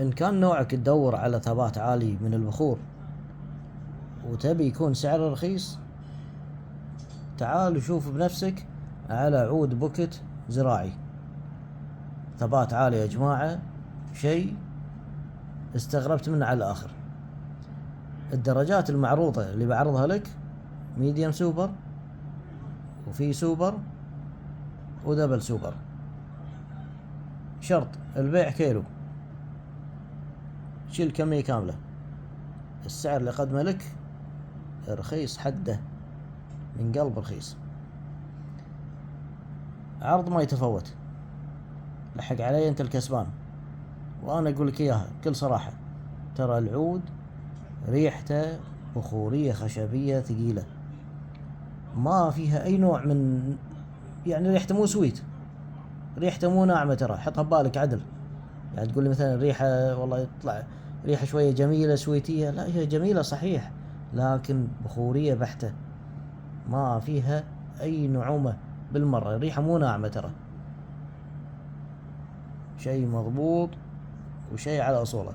إن كان نوعك تدور على ثبات عالي من البخور وتبي يكون سعره رخيص، تعال وشوف بنفسك على عود بوكيت زراعي. ثبات عالي يا جماعة، شيء استغربت منه على الآخر. الدرجات المعروضة اللي بعرضها لك ميديم سوبر، وفي سوبر، ودبل سوبر. شرط البيع كيلو، شيل كمية كاملة. السعر اللي قدمه لك رخيص حده، من قلب رخيص. عرض ما يتفوت، لحق علي انت الكسبان. وانا اقول لك اياها بكل صراحة، ترى العود ريحته بخورية خشبية ثقيلة، ما فيها اي نوع من، يعني ريحته مو سويت، ريحته مو ناعمة. ترى حطها ببالك عدل، يعني تقول لي مثلا ريحة والله يطلع ريحة شوية جميلة سويتية، لا هي جميلة صحيح، لكن بخورية بحتة، ما فيها اي نعومة بالمرة. الريحة مو ناعمة، ترى شيء مضبوط وشيء على اصوله.